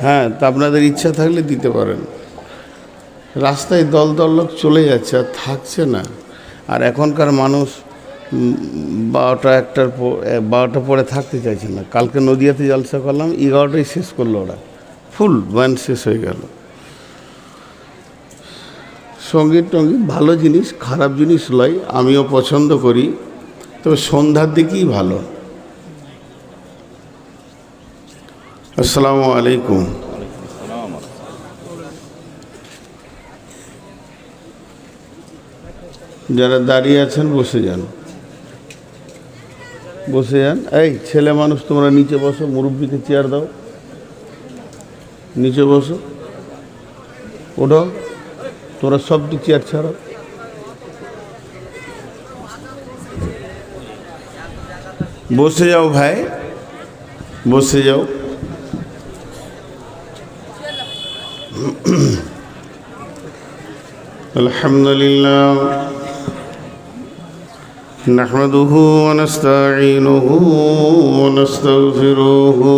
হ্যাঁ, তা আপনাদের ইচ্ছা থাকলে দিতে পারেন। রাস্তায় দল দল লোক চলে যাচ্ছে, আর থাকছে না। আর এখনকার মানুষ 12টা পরে থাকতে চাইছে না। কালকে নদিয়াতে জলসা করলাম, 11টায় শেষ করলো ওরা, ফুল ব্যান্ড শেষ হয়ে গেল। সঙ্গীত টঙ্গীত ভালো জিনিস, খারাপ জিনিস নয়, আমিও পছন্দ করি, তবে সন্ধ্যার দিকেই ভালো। আসসালামু আলাইকুম। যারা দাঁড়িয়ে আছেন বসে যান, বসে যান। এই ছেলে মানুষ, তোমরা নিচে বসো, মুরব্বীকে চেয়ার দাও, নিচে বসো, ওঠো, তোমরা সবটি চেয়ার ছাড়ো। বসে যাও ভাই, বসে যাও। আলহামদুলিল্লাহ নাহমাদুহু ওয়া নাস্তাঈনুহু ওয়া নাস্তাগফিরুহু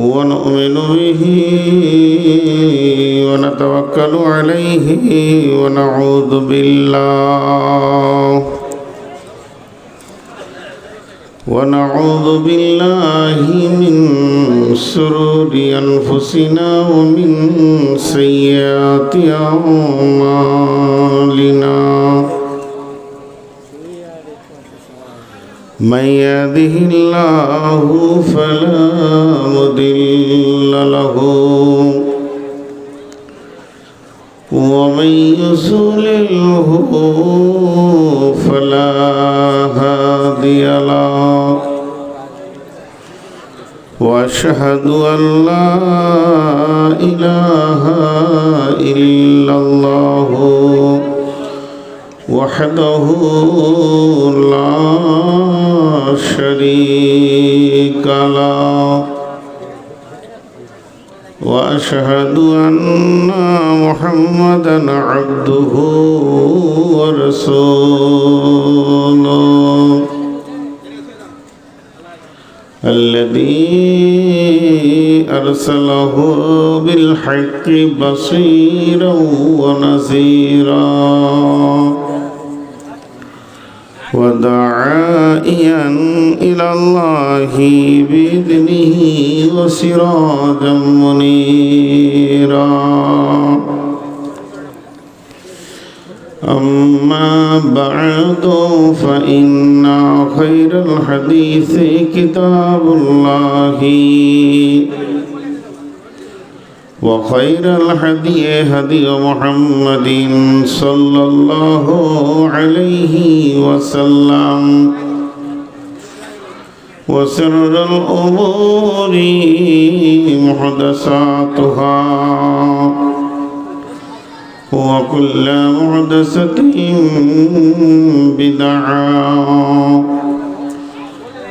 ওয়া নু'মিনু বিহি ওয়া নাতাওয়াক্কালু আলাইহি ওয়া নাউযু বিল্লাহ ونعوذ بالله من شرور أنفسنا ومن سيئات أعمالنا من يهده الله فلا مضل له ومن يضلله فلا هادي له وأشهد أن لا إله إلا الله وحده لا شريك له وأشهد أن محمدًا عبده ورسوله الذي أرسله بالحق بصيرا ونذيرا وداعيا إلى الله بإذنه وسراجا منيرا أما بعد فإن خير الحديث كتاب الله وخير الهدي هدي محمد صلى الله عليه وسلم وشر الأمور محدثاتها وكل محدثة بدعة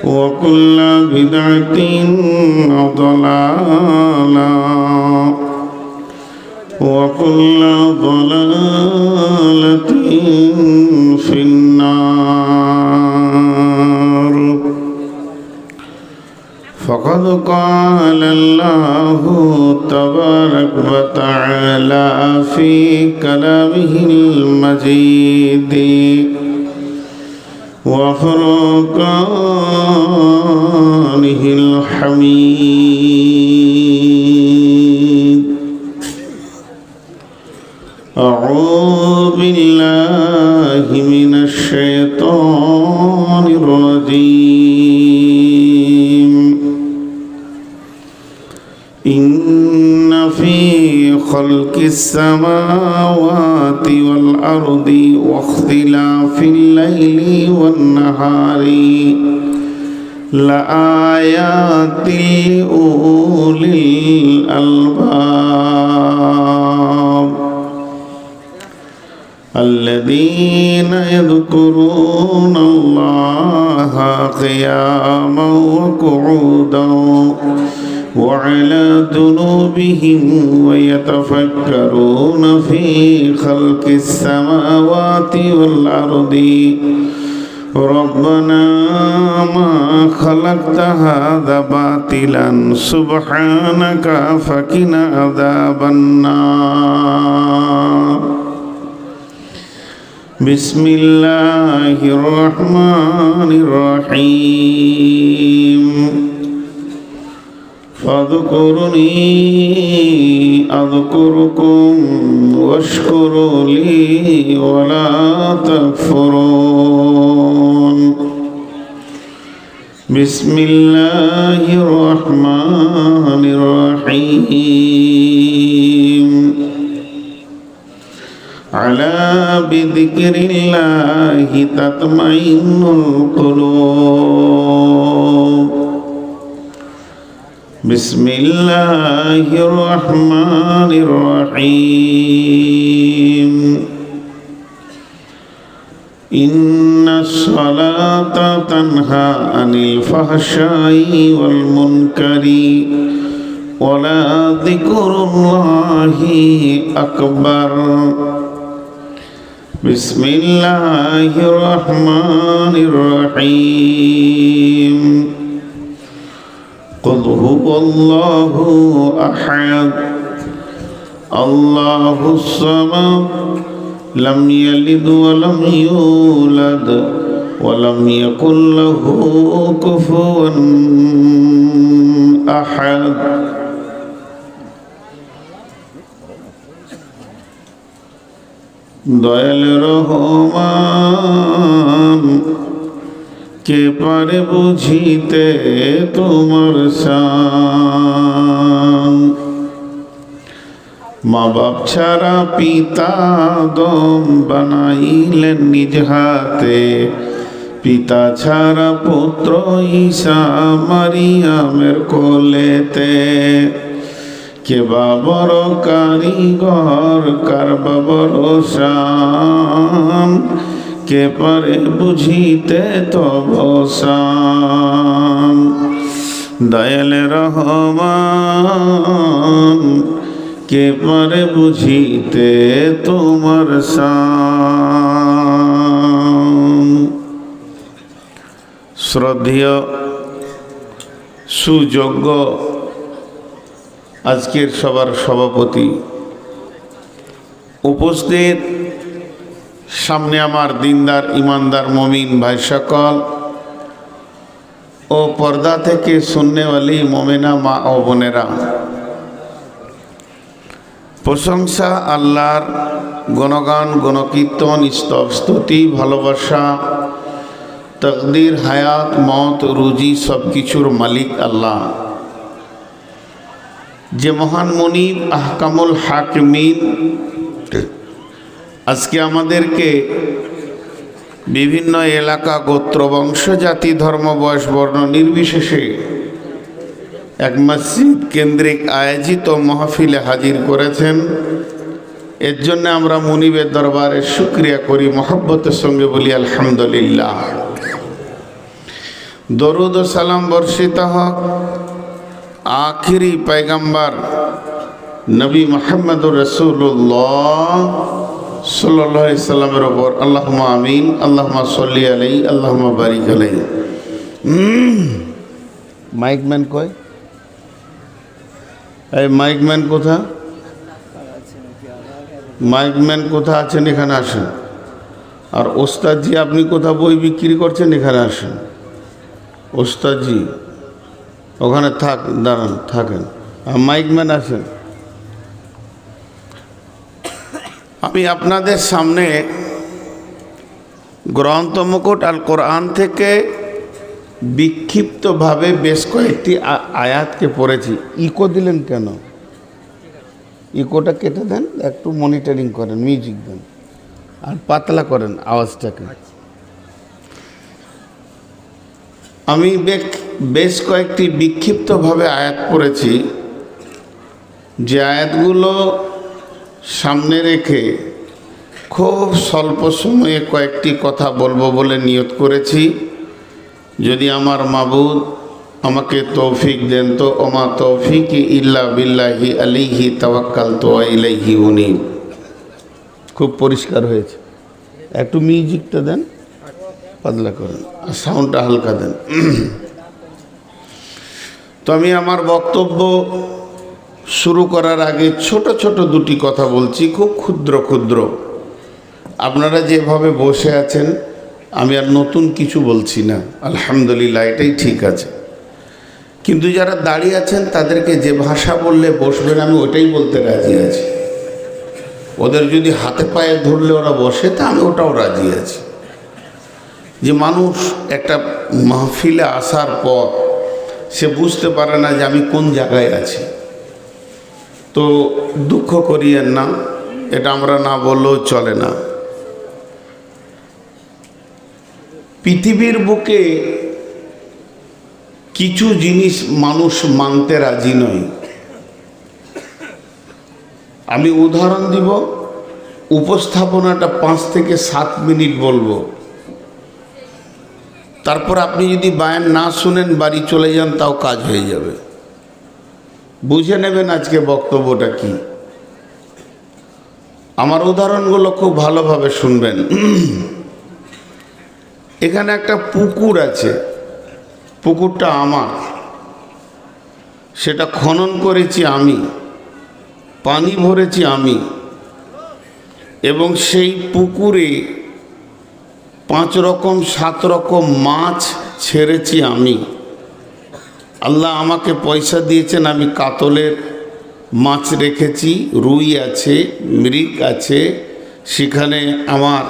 وكل بدعة ضلالة وكل ضلالة في النار فقد قال الله تبارك وتعالى في كلامه المجيد وفرقانه الحميد أعوذ بالله من الشيطان الرجيم إن في خلق السماوات والأرض واختلاف الليل والنهار لآيات لأولي الألباب الذين يذكرون الله قياما وقعودا وعلى جنوبهم ويتفكرون في خلق السماوات والأرض ربنا ما خلقت هذا باطلا سبحانك فقنا عذاب النار بسم الله الرحمن الرحيم فاذكرني أذكركم واشكروا لي ولا تكفرون بسم الله الرحمن الرحيم على بذكر الله تطمئن القلوب بسم الله الرحمن الرحيم إن الصلاة تنهى عن الفحشاء والمنكر ولذكر الله أكبر بسم الله الرحمن الرحيم قل هو الله أحد الله الصمد لم يلد ولم يولد ولم يكن له كفوا أحد দয়াল রহমান কে পারে বুঝিতে তোমার শান মা বাপ ছাড়া পিতা দম বানাইলেন নিজ হাতে পিতা ছাড়া পুত্র ঈসা মারিয়ামের কোলেতে কে বা বড় কারিগর কার বা বড় শান কে পারে বুঝিতে তব শান দয়াল রহমান কে পারে বুঝিতে তোমার শান শ্রদ্ধেয় সুযোগ্য আজকের সবার সভাপতি উপস্থিত সামনে আমার দিনদার ইমানদার মুমিন ভাই সকল ও পর্দা থেকে সুন্নেওয়ালি মোমেনা মা ও বোনেরা, প্রশংসা আল্লাহর, গুণগান গুণকীর্তন স্তব স্তুতি ভালোবাসা তকদির হায়াত মত রুজি সব কিছুর মালিক আল্লাহ, যে মহান মুনিব আহকামুল হাকিমিন আজকে আমাদেরকে বিভিন্ন এলাকা গোত্র বংশ জাতি ধর্ম বয়স বর্ণ নির্বিশেষে এক মসজিদ কেন্দ্রিক আয়োজিত মাহফিলে হাজির করেছেন। এর জন্য আমরা মুনিবের দরবারে শুকরিয়া করি, মহব্বতের সঙ্গে বলি আলহামদুলিল্লাহ। দরুদ ও সালাম বর্ষিত হোক আখিরি পয়গম্বর নবী মুহাম্মদুর রাসূলুল্লাহ সাল্লাল্লাহু আলাইহি সাল্লামের উপর। আল্লাহুম্মা আমিন, আল্লাহুম্মা সাল্লি আলাইহি, আল্লাহুম্মা বারিক আলাইহি। মাইকম্যান কই? এই মাইকম্যান কোথা? মাইকম্যান কোথা আছেন? এখানে আসেন। আর ওস্তাদজি আপনি কোথা বই বিক্রি করছেন? এখানে আসেন। ওস্তাদজি ওখানে থাক, দাঁড়ান, থাকেন। আর মাইকম্যান আসেন। আমি আপনাদের সামনে গ্রন্থ মুকুট আল কোরআন থেকে বিক্ষিপ্তভাবে বেশ কয়েকটি আয়াতকে পড়েছি। ইকো দিলেন কেন? ইকোটা কেটে দেন, একটু মনিটরিং করেন, মিউজিক দেন আর পাতলা করেন আওয়াজটাকে। আমি বেশ কয়েকটি বিক্ষিপ্তভাবে আয়াত পড়েছি, যে আয়াতগুলো সামনে রেখে খুব স্বল্প সময়ে কয়েকটি কথা বলবো বলে নিয়ত করেছি। যদি আমার মাবুদ আমাকে তৌফিক দেন তো ওমা তৌফিক ইল্লা বিল্লাহি আলাইহি তাওয়াক্কালতু ওয়া ইলাইহি উনীব। খুব পরিষ্কার হয়েছে। একটু মিউজিকটা দেন। পাতলা করেন আর সাউন্ডটা হালকা দেন। তো আমি আমার বক্তব্য শুরু করার আগে ছোট ছোট দুটি কথা বলছি, খুব ক্ষুদ্র ক্ষুদ্র। আপনারা যেভাবে বসে আছেন আমি আর নতুন কিছু বলছি না, আলহামদুলিল্লাহ, এটাই ঠিক আছে। কিন্তু যারা দাঁড়িয়ে আছেন তাদেরকে যে ভাষা বললে বসবেন আমি ওটাই বলতে রাজি আছি। ওদের যদি হাতে পায়ে ধরলে ওরা বসে তা আমি ওটাও রাজি আছি। যে মানুষ একটা মাহফিলে আসার পর সে বুঝতে পারে না যে আমি কোন জায়গায় আছি, তো দুঃখ করিয়েন না, এটা আমরা না বললেও চলে না। পৃথিবীর বুকে কিছু জিনিস মানুষ মানতে রাজি নয়। আমি উদাহরণ দিব, উপস্থাপনাটা 5 থেকে 7 মিনিট বলবো, তারপর আপনি যদি বায়ান না শুনেন বাড়ি চলে যান তাও কাজ হয়ে যাবে। বুঝে নেবেন আজকে বক্তব্যটা কি। আমার উদাহরণগুলো খুব ভালোভাবে শুনবেন। এখানে একটা পুকুর আছে, পুকুরটা আমার, সেটা খনন করেছি আমি, পানি ভরেছি আমি, এবং সেই পুকুরে 5 রকম 7 রকম মাছ ছেড়েছি আমি। আল্লাহ আমাকে পয়সা দিয়েছেন, আমি কাতলের মাছ রেখেছি, রুই আছে, মৃগ আছে, সেখানে আমার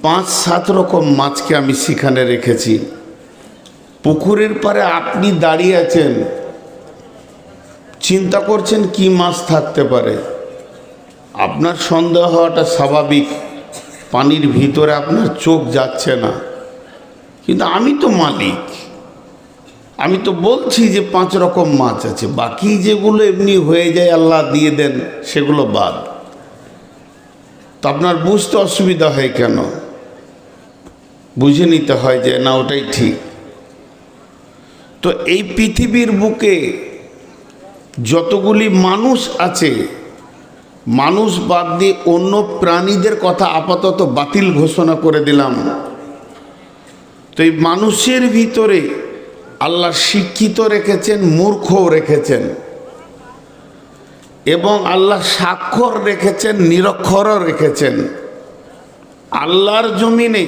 5-7 রকম মাছকে আমি সেখানে রেখেছি। পুকুরের পাড়ে আপনি দাঁড়িয়ে আছেন, চিন্তা করছেন কি মাছ থাকতে পারে। আপনার সন্দেহ হওয়াটা স্বাভাবিক, পানির ভিতরে আপনার চোখ যাচ্ছে না, কিন্তু আমি তো মালিক, আমি তো বলছি যে 5 রকম মাছ আছে, বাকি যেগুলো এমনি হয়ে যায় আল্লাহ দিয়ে দেন সেগুলো বাদ। তো আপনার বুঝতে অসুবিধা হয় কেন? বুঝে নিতে হয় যে না ওটাই ঠিক। তো এই পৃথিবীর বুকে যতগুলি মানুষ আছে, মানুষ বাদ দিয়ে অন্য প্রাণীদের কথা আপাতত বাতিল ঘোষণা করে দিলাম। তো এই মানুষের ভিতরে আল্লাহ শিক্ষিত রেখেছেন, মূর্খও রেখেছেন, এবং আল্লাহ স্বাক্ষর রেখেছেন, নিরক্ষরও রেখেছেন। আল্লাহর জমিনে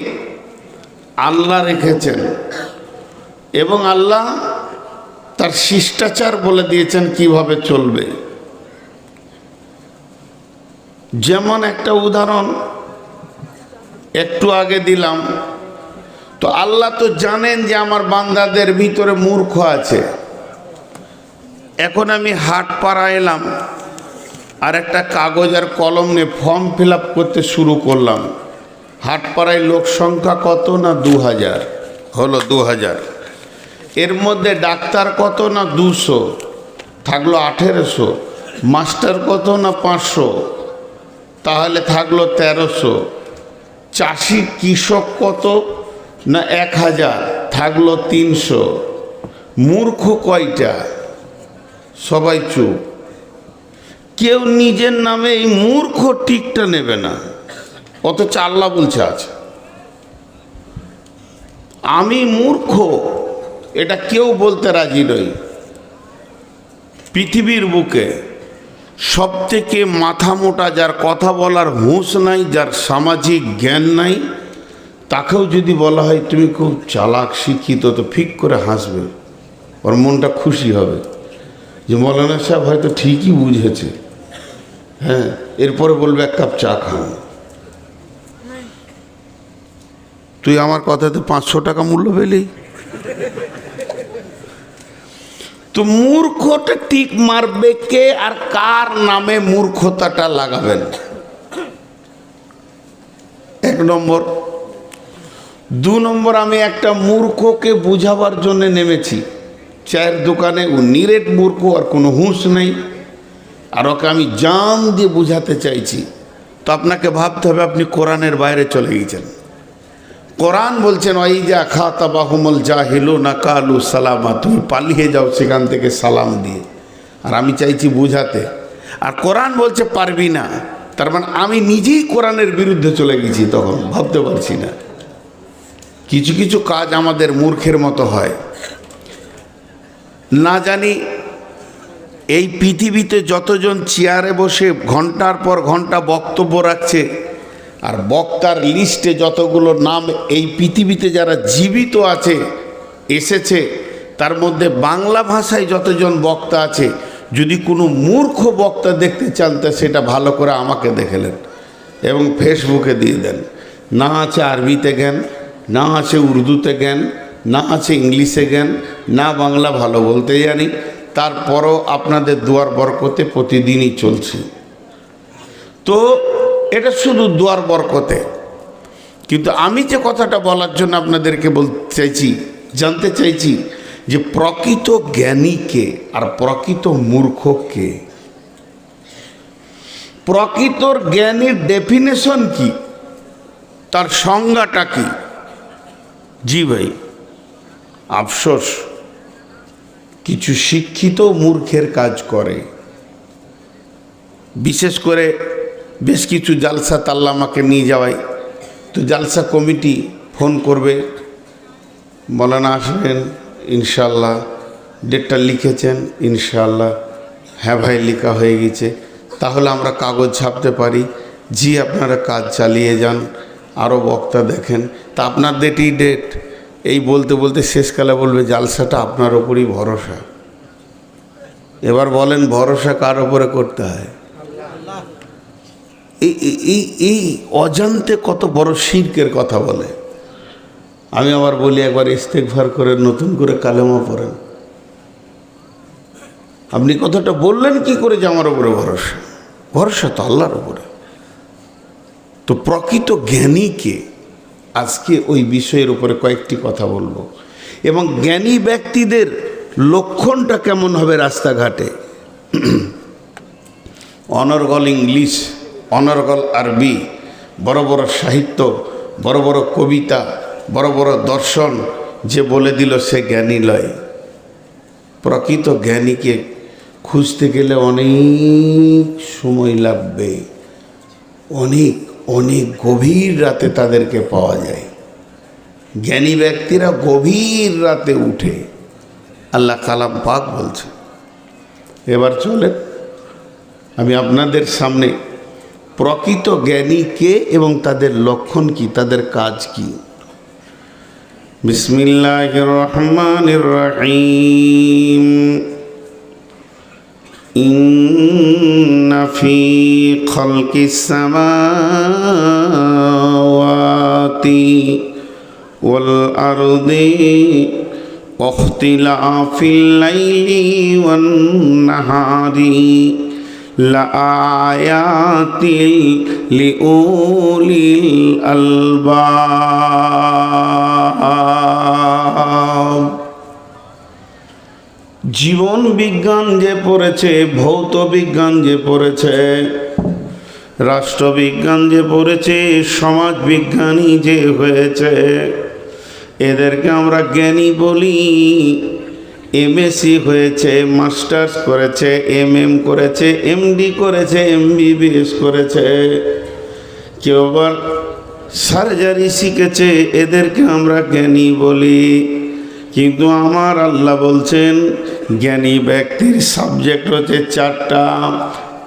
আল্লাহ রেখেছেন, এবং আল্লাহ তার শিষ্টাচার বলে দিয়েছেন কিভাবে চলবে। যেমন একটা উদাহরণ একটু আগে দিলাম, তো আল্লাহ তো জানেন যে আমার বান্দাদের ভিতরে মূর্খ আছে। এখন আমি হাট পাড়া এলাম, আর একটা কাগজ আর কলম নিয়ে ফর্ম ফিল আপ করতে শুরু করলাম। হাট পাড়ায় লোক সংখ্যা কত না 2000, হলো 2000। এর মধ্যে ডাক্তার কত না 200, থাকলো 1800। মাস্টার কত না 500, তাহলে থাকলো 1300। চাষি কৃষক কত না 1000, থাকলো 300। মূর্খ কয়টা? সবাই চুপ। কেউ নিজের নামে এই মূর্খ টিকটা নেবে না, অথচ আল্লাহ বলছে আছে আমি মূর্খ, এটা কেউ বলতে রাজি নয়। পৃথিবীর বুকে সবথেকে মাথা মোটা, যার কথা বলার হুঁশ নাই, যার সামাজিক জ্ঞান নাই, তাকেও যদি বলা হয় তুমি খুব চালাক শিক্ষিত, তো ফিক করে হাসবে, ওর মনটা খুশি হবে যে মৌলানা সাহেব হয়তো ঠিকই বুঝেছে। হ্যাঁ, এরপরে বলবে 1 কাপ চা খান। তুই আমার কথাতে 500 টাকা মূল্য পেলি। তো মূর্খটা টিক মারবে কে, আর কার নামে মূর্খতাটা লাগাবেন? 1 নম্বর। 2 নম্বর, আমি একটা মূর্খকে বুঝাবার জন্য নেমেছি চায়ের দোকানে। ও নিরেট মূর্খ, আর কোনো হুঁশ নেই, আর ওকে আমি জান দিয়ে বুঝাতে চাইছি। তো আপনাকে ভাবতে হবে আপনি কোরআনের বাইরে চলে গেছেন। কোরআন বলছেন ওয়াইজা খাতাবাহুমুল জাহিলুনা কালু সালামা, তুমি পালিয়ে যাও সেখান থেকে সালাম দিয়ে। আর আমি চাইছি বুঝাতে, আর কোরআন বলছে পারবি না। তার মানে আমি নিজেই কোরআনের বিরুদ্ধে চলে গেছি, তখন ভাবতে পারছি না। কিছু কিছু কাজ আমাদের মূর্খের মতো হয়। না জানি এই পৃথিবীতে যতজন চেয়ারে বসে ঘন্টার পর ঘন্টা বক্তব্য রাখছে, আর বক্তার লিস্টে যতগুলো নাম এই পৃথিবীতে যারা জীবিত আছে এসেছে, তার মধ্যে বাংলা ভাষায় যতজন বক্তা আছে, যদি কোনো মূর্খ বক্তা দেখতে চান তা সেটা ভালো করে আমাকে দেখেলেন এবং ফেসবুকে দিয়ে দেন। না আছে আরবিতে জ্ঞান, না আছে উর্দুতে জ্ঞান, না আছে ইংলিশে জ্ঞান, না বাংলা ভালো বলতে জানি, তারপরও আপনাদের দুয়ার বরকতে প্রতিদিনই চলছে। তো এটা শুধু দুয়ার বরকতে। কিন্তু আমি যে কথাটা বলার জন্য আপনাদেরকে বলতে চাইছি, জানতে চাইছি যে প্রকৃত জ্ঞানী কে আর প্রকৃত মূর্খ কে? প্রকৃত জ্ঞানীর ডেফিনেশন কি, তার সংজ্ঞাটা কি? জি ভাই, আফসোস কিছু শিক্ষিত মূর্খের কাজ করে। বিশেষ করে বেশ কিছু জালসা তাল্লা আমাকে নিয়ে যাওয়ায়, তো জালসা কমিটি ফোন করবে, মৌলানা আসবেন ইনশাল্লাহ, ডেটটা লিখেছেন ইনশাল্লাহ, হ্যাঁ ভাই লেখা হয়ে গেছে, তাহলে আমরা কাগজ ছাপতে পারি। জি আপনারা কাজ চালিয়ে যান, আরও বক্তা দেখেন। তা আপনার ডেটই ডেট, এই বলতে বলতে শেষকালে বলবে জালসাটা আপনার ওপরই ভরসা। এবার বলেন ভরসা কার ওপরে করতে হয়? এই অজান্তে কত বড় শিরকের কথা বলে। আমি আবার বলি, একবার ইস্তেগফার করে নতুন করে কালেমা পড়েন। আপনি কথাটা বললেন কি করে যে আমার উপরে ভরসা? ভরসা তো আল্লাহর উপরে। তো প্রকৃত জ্ঞানীকে আজকে ওই বিষয়ের উপরে কয়েকটি কথা বলবো, এবং জ্ঞানী ব্যক্তিদের লক্ষণটা কেমন হবে রাস্তাঘাটে। অনর্গল ইংলিশ, অনর্গল আরবি, বড় বড় সাহিত্য, বড় বড় কবিতা, বড় বড় দর্শন যে বলে দিল সে জ্ঞানী লয়। প্রকৃত জ্ঞানীকে খুঁজতে গেলে অনেক সময় লাগবে, অনেক অনেক গভীর রাতে তাদেরকে পাওয়া যায়। জ্ঞানী ব্যক্তিরা গভীর রাতে উঠে, আল্লাহ কালাম পাক বলছে। এবার চলেন আমি আপনাদের সামনে প্রকৃত জ্ঞানী কে এবং তাদের লক্ষণ কি, তাদের কাজ কি। বিসমিল্লাহির রহমানির রহিম। ইন্না ফি খালকিস সামাওয়াতি ওয়াল আরদি ওয়াখতিলাফিল লাইলি ওয়ান নাহারি লাআয়াতিল লিউলিল আলবাব। জীবন বিজ্ঞান যে পড়েছে, ভৌত বিজ্ঞান যে পড়েছে, রাষ্ট্রবিজ্ঞান যে পড়েছে, সমাজ বিজ্ঞানী যে হয়েছে, এদেরকে আমরা জ্ঞানী বলি। এমএসসি হয়েছে, মাস্টার্স করেছে, এমএম করেছে, এমডি করেছে, এমবিবিএস করেছে, কেউ আবার সার্জারি শিখেছে, এদেরকে আমরা জ্ঞানী বলি। কিন্তু আমার আল্লাহ বলছেন জ্ঞানী ব্যক্তির সাবজেক্ট হচ্ছে চারটা।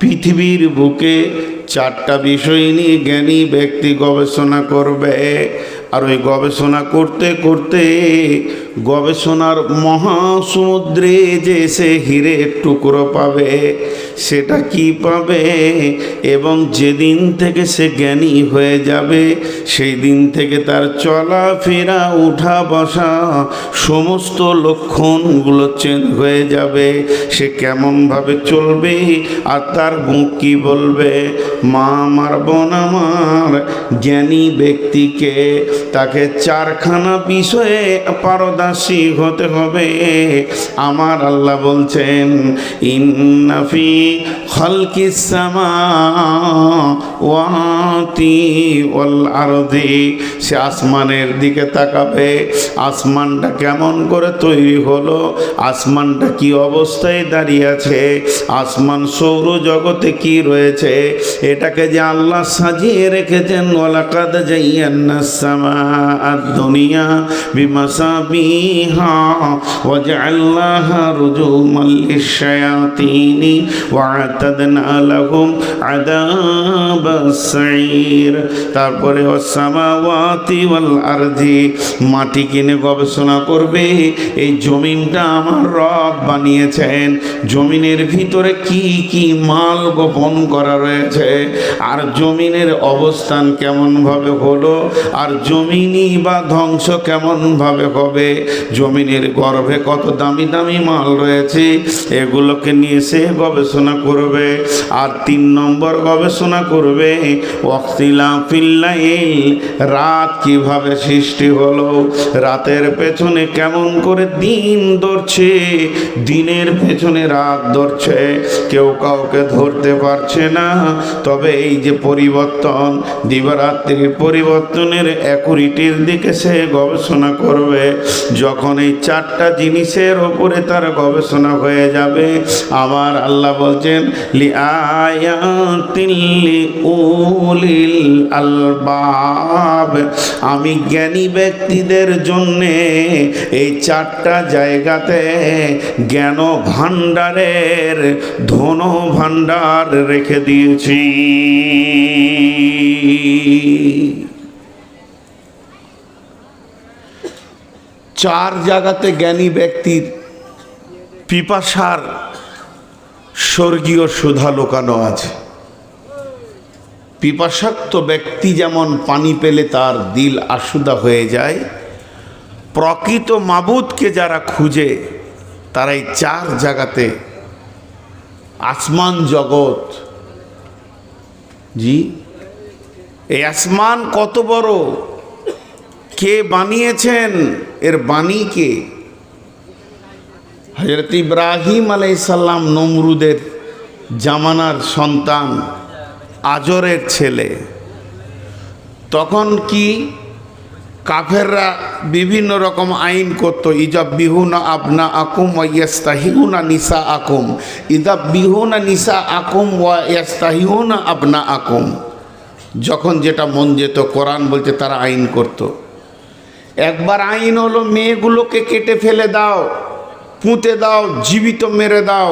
পৃথিবীর বুকে চারটা বিষয় নিয়ে জ্ঞানী ব্যক্তি গবেষণা করবে। আর ওই গবেষণা করতে করতে গবেষণার মহাসমুদ্রে যে সে হীরের টুকরো পাবে, সেটা কি পাবে? এবং যেদিন থেকে সে জ্ঞানী হয়ে যাবে সেই দিন থেকে তার চলাফেরা, উঠা বসা সমস্ত লক্ষণগুলো চেঞ্জ হয়ে যাবে। সে কেমনভাবে চলবে আর তার মুখ কী বলবে। মা আমার, বোন আমার, জ্ঞানী ব্যক্তিকে তাকে চারখানা বিষয়ে পারদর্শী হতে হবে। আমার আল্লাহ বলছেন ইন্না ফি খালকিস সামাওয়াতি ওয়াল আরদি, সে আসমানের দিকে তাকাবে, আসমানটা কেমন করে তৈরি হলো, আসমানটা কি অবস্থায় দাঁড়িয়ে আছে, আসমান সৌরজগতে কি রয়েছে, এটাকে যে আল্লাহ সাজিয়ে রেখেছেন। ওয়ালাকাদ যায়্যানাস সামাআদ দুনিয়া বিমাসাবিহা ওয়া জাআলনাহা রুজুমান লিশ-শায়াতিনি ওয়া আ'তাদনা লাহুম আযাবাস সাঈর। তারপরে ওয়াস সামাওয়াতি ওয়াল আরদি, মাটি কিনে গবেষণা করবে, এই জমিনটা আমার রব বানিয়েছেন, জমিনের ভিতরে কি কি মাল গোপন করা রয়েছে, আর জমিনের অবস্থান কেমন ভাবে হলো, আর জমিনই বা ধ্বংস কেমন ভাবে হবে, জমিনের গর্ভে কত দামি দামি মাল রয়েছে, এগুলোকে নিয়ে সে গবেষণা করবে। আর 3 নম্বর গবেষণা করবে ওয়াক্তিলাফিল লাইল, রাত কিভাবে সৃষ্টি হলো, রাতের পেছনে কেমন করে দিন ধরছে, দিনের পেছনে রাত ধরছে, কেউ কাউকে ধরতে পারছে না। তবে এই যে পরিবর্তন, দিবারাত্রির পরিবর্তনের অ্যাকুরেটির দিকে সে গবেষণা করবে। যখন এই 4টা জিনিসের ওপরে তার গবেষণা হয়ে যাবে, আমার আল্লাহ বলছেন লিআয়াতিল লিউলিল আলবাব, আমি জ্ঞানী ব্যক্তিদের জন্যে এই 4টা জায়গাতে জ্ঞান ভাণ্ডারের ধন ভাণ্ডার রেখে দিয়েছি। চার জায়গাতে জ্ঞানী ব্যক্তির পিপাসার স্বর্গীয় সুধা লুকানো আছে। পিপাসাক্ত ব্যক্তি যেমন পানি পেলে তার দিল আশুদা হয়ে যায়, প্রকৃত মাবুদকে যারা খুঁজে তারা এই 4 জায়গাতে, আসমান জগৎ, জি এই আসমান কত বড়, কে বানিয়েছেন, এর বাণী কে? হযরত ইব্রাহিম আলাইহিস সালাম নমরুদের জামানার সন্তান, আজরের ছেলে। তখন কি কাফেররা বিভিন্ন রকম আইন করত, ইজাব্বিহুনা আবনা আকুম ওয়া ইয়াস্তাহিউনা নিসা আকুম, ইজাব্বিহুনা নিসা আকুম ওয়া ইয়াস্তাহিউনা আবনা আকুম। যখন যেটা মন যেত, কোরআন বলছে তারা আইন করত। একবার আইন হলো মেয়েগুলোকে কেটে ফেলে দাও, পুঁতে দাও, জীবিত মেরে দাও,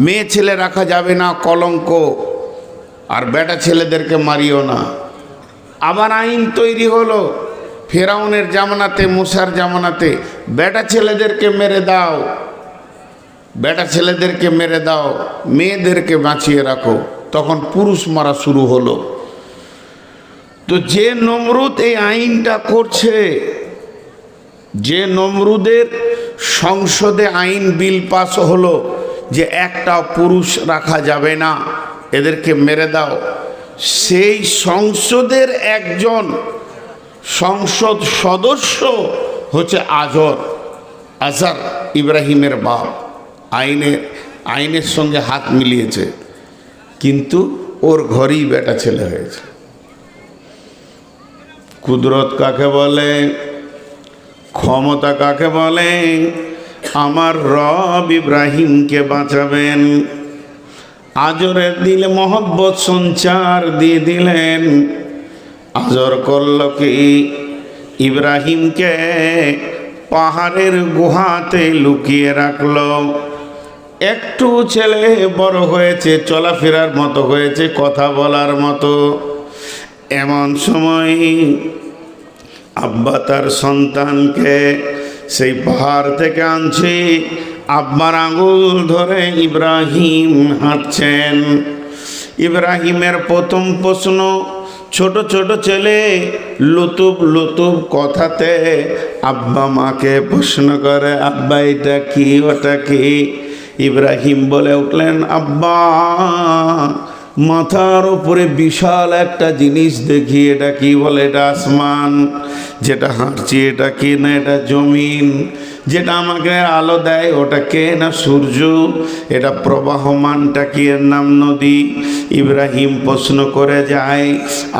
মেয়ে ছেলে রাখা যাবে না, কলঙ্ক, আর বেটা ছেলেদেরকে মারিও না। আবার আইন তৈরি হলো ফেরাউনের জামানাতে, মুসার জামানাতে, বেটা ছেলেদেরকে মেরে দাও, বেটা ছেলেদেরকে মেরে দাও, মেয়েদেরকে বাঁচিয়ে রাখো। তখন পুরুষ মারা শুরু হলো। তো যে নমরুদ এই আইনটা করছে, যে নমরুদের সংসদে আইন বিল পাস হলো যে একটা পুরুষ রাখা যাবে না, এদেরকে মেরে দাও, সেই সংসদের একজন সংসদ সদস্য হচ্ছে আজর, ইব্রাহিমের বাপ। আইনের সঙ্গে হাত মিলিয়েছে, কিন্তু ওর ঘরেই বেটা ছেলে হয়েছে। কুদরত কাকে বলে, ক্ষমতা কাকে বলে? আমার রব ইব্রাহিমকে বাঁচাবেন, আজরের দিলে মহব্বত সঞ্চার দিয়ে দিলেন। আজর করল কি, ইব্রাহিমকে পাহাড়ের গুহাতে লুকিয়ে রাখলো। একটু ছেলে বড় হয়েছে, চলাফেরার মতো হয়েছে, কথা বলার মতো। এমন সময় আব্বা তার সন্তানকে সেই পাহাড় থেকে আনছে, আব্বার আঙুল ধরে ইব্রাহিম হাঁটছেন। ইব্রাহিমের প্রথম প্রশ্ন, ছোট ছোট ছেলে লুতুব লুতুব কথাতে আব্বা মাকে প্রশ্ন করে, আব্বা এটা কি, ওটা কি? ইব্রাহিম বলে উঠলেন, আব্বা মাথার উপরে বিশাল একটা জিনিস দেখি, এটা কি বলে? এটা আসমান। যেটা হাঁটছি এটা কি? না এটা জমিন। যেটা আমাকে আলো দেয় ওটা কে? না সূর্য। এটা প্রবাহমানটা কি? এর নাম নদী। ইব্রাহিম প্রশ্ন করে যায়,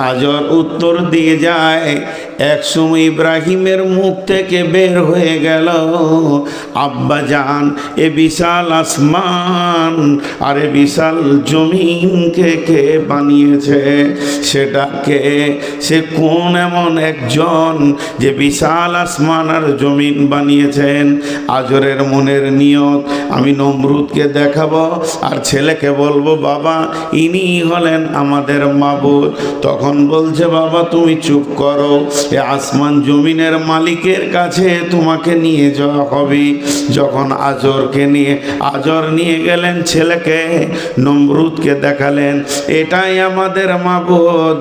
আজর উত্তর দিয়ে যায়। একসময় ইব্রাহিমের মুখ থেকে বের হয়ে গেল, আব্বা জান, এ বিশাল আসমান আর এ বিশাল জমিনকে কে বানিয়েছে? সেটা কে? সে কোন এমন একজন যে বিশাল আসমান আর জমিন বানিয়েছেন? আজরের মনের নিয়ত, আমি নমরুদকে দেখাবো আর ছেলেকে বলবো, বাবা ইনি হলেন আমাদের মাবুদ। তখন বলছে, বাবা তুমি চুপ করো, এ আসমান জমিনের মালিকের কাছে তোমাকে নিয়ে যাওয়া হবে। যখন আজর নিয়ে গেলেন ছেলেকে, নমরুদকে দেখালেন, এটাই আমাদের মাবুদ,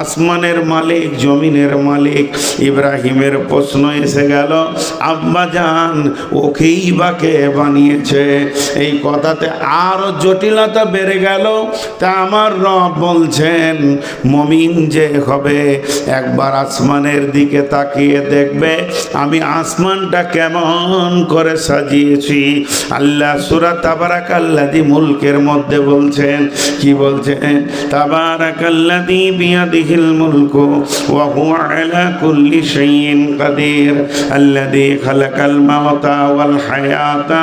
আসমানের মালিক, জমিনের মালিক। ইব্রাহিমের প্রশ্ন এসে গেল, আব্বা জান ওকেই বা কে বানিয়েছে? এই কথাতে আরো জটিলতা বেড়ে গেল। তা আমার রব বলছেন, মমিন যে হবে একবার আসমানের দিকে তাকিয়ে দেখবে আমি আসমানটা কেমন করে সাজিয়েছি। আল্লাহ সূরা তাবারাকাল্লাযী মুলকের মধ্যে বলছেন, কি বলছেন? তাবারাকাল্লাযী বিয়াদিহিল মুলকু ওয়া হুয়া আলা কুল্লি শাইইন কাদির আল্লাযী খালাকাল মাউতা ওয়াল হায়াতা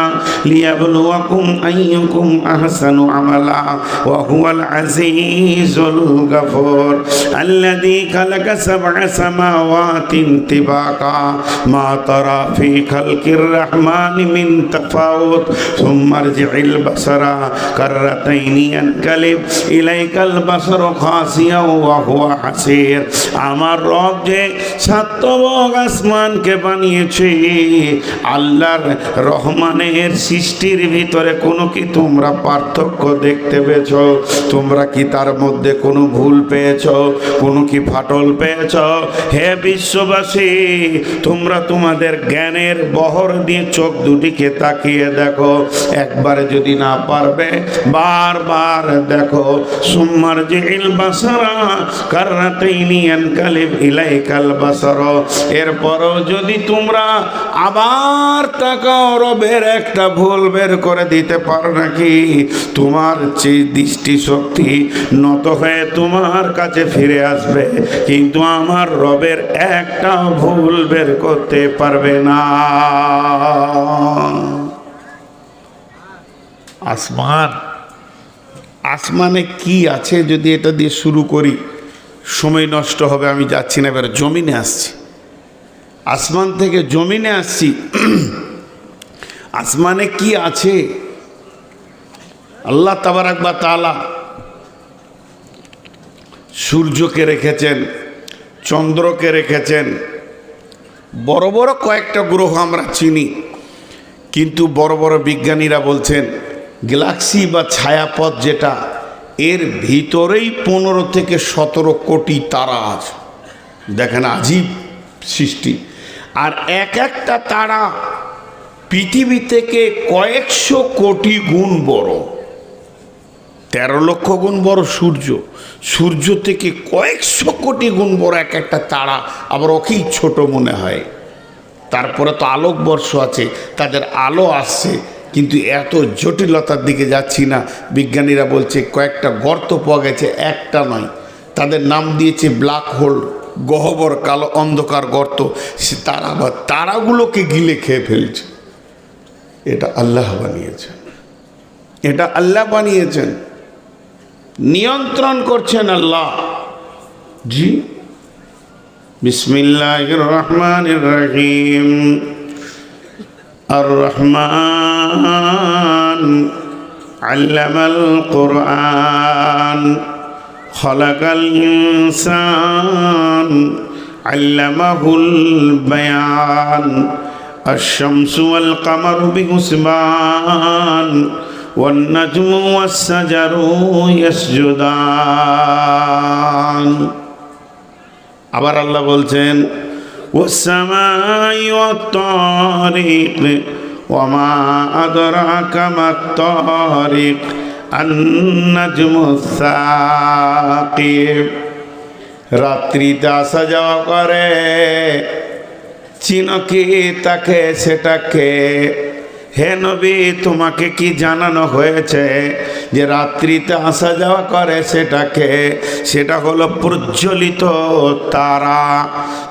লিয়াবলুয়াকুম আইয়ুকুম আহসানু আমালা ওয়া হুয়াল আজিজুল গফুর আল্লাযী খালাকা সাবআ সামাওয়াতিন তিবাকা মা তারা ফি খালকির রহমানি মিন তাফাউত সুম্মা আরজি'ল বাসারা কাররাতাইনি ইয়ানকালিব ইলাইকাল বাসারু খাসিয়া ওয়া হুয়া হাসির। আমার রব যে সাতবক আসমানকে বানিয়েছে, আল্লাহর রহমানের সৃষ্টির ভিতরে কোনো কি তোমরা পার্থক্য দেখতে পেয়েছ? তোমরা কি তার মধ্যে কোনো ভুল পেয়েছ? কোনো কি ফাটল পেয়েছ? হে বিশ্ববাসী, তোমরা তোমাদের জ্ঞানের বহর দিয়ে চোখ দুটিকে তাকিয়ে দেখো। একবারে যদি না পারবে বারবার দেখো। সুম্মার জিল বাসারা কাররাতাইনি ইয়ানকালিব ইলাইকাল বাসার। এরপরও যদি তোমরা আবার তাকাও, রবের একটা ভুল বের করে দিতে পারো নাকি? তোমার যে দৃষ্টিশক্তি নত হয়ে তোমার কাছে ফিরে আসবে, কিন্তু আমার রবের একটা ভুল বের করতে পারবে না। আসমানে কি আছে যদি এটা দিয়ে শুরু করি, সময় নষ্ট হবে, আমি যাচ্ছি না, এবার জমিনে আসছি। আসমান থেকে জমিনে আসছি। আসমানে কি আছে? আল্লাহ তাবারাক ওয়া তাআলা সূর্যকে রেখেছেন, চন্দ্রকে রেখেছেন, বড় বড় কয়েকটা গ্রহ আমরা চিনি, কিন্তু বড় বড় বিজ্ঞানীরা বলছেন গ্যালাক্সি বা ছায়াপথ যেটা, এর ভিতরেই 15 থেকে 17 কোটি তারা আছে। দেখেন আজীব সৃষ্টি। আর এক একটা তারা পৃথিবী থেকে কয়েকশো কোটি গুণ বড়। 13 লক্ষ গুণ বড় সূর্য, সূর্য থেকে কয়েকশো কোটি গুণ বড় এক একটা তারা, আবার ওকেই ছোট মনে হয়। তারপরে তো আলোকবর্ষ আছে, তাদের আলো আসছে, কিন্তু এত জটিলতার দিকে যাচ্ছি না। বিজ্ঞানীরা বলছে কয়েকটা গর্ত পাওয়া গেছে, একটা নয়, তাদের নাম দিয়েছে ব্ল্যাক হোল, গহ্বর কালো অন্ধকার গর্ত। সে তারা বা তারাগুলোকে গিলে খেয়ে ফেলছে। এটা আল্লাহ বানিয়েছেন, এটা আল্লাহ বানিয়েছেন, নিয়ন্ত্রণ করছেন আল্লাহ। জি, বিসমিল্লাহির রহমানির রহিম। আর রহমান আল্লামাল কুরআন খলাকাল ইনসান আল্লামাহুল বায়ান আশ-শামসু ওয়াল কামারু বিহুসবান ওয়ান নাজমু ওয়াস সাজারু ইয়াসজুদান। আবার আল্লাহ বলছেন ওয়াস-সামাই ওয়াত-তারিক ওয়া মা আদরাকা মাত-তারিক আন-নাজমুস সাকিব। রাত্রিতে আসা যাওয়া করে, চিনো কি তাকে সেটাকে? হে নবী, তোমাকে কি জানানো হয়েছে যে রাত্রিতে আসা যাওয়া করে সেটাকে? সেটা হলো প্রজ্বলিত তারা।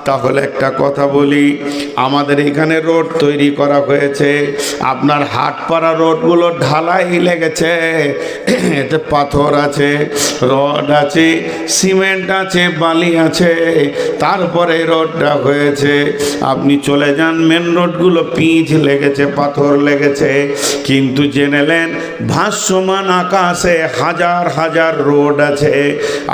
তাহলে একটা কথা বলি, আমাদের এখানে রোড তৈরি করা হয়েছে, আপনার হাটপাড়া রোডগুলো ঢালাই লেগেছে, এতে পাথর আছে, রড আছে, সিমেন্ট আছে, বালি আছে, তারপরে রোডটা হয়েছে। আপনি চলে যান, মেন রোডগুলো পিচ লেগেছে, পাথর লেগেছে, কিন্তু জেনেলেন ভাসমান আকাশে হাজার হাজার রোড আছে।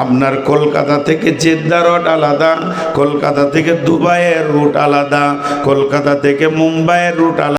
আপনার কলকাতা থেকে জেদ্দা রোড আলাদা, কলকাতা থেকে দুবাইয়ের রুট আলাদা, কলকাতা থেকে মুম্বাইয়ের রুট আলাদা।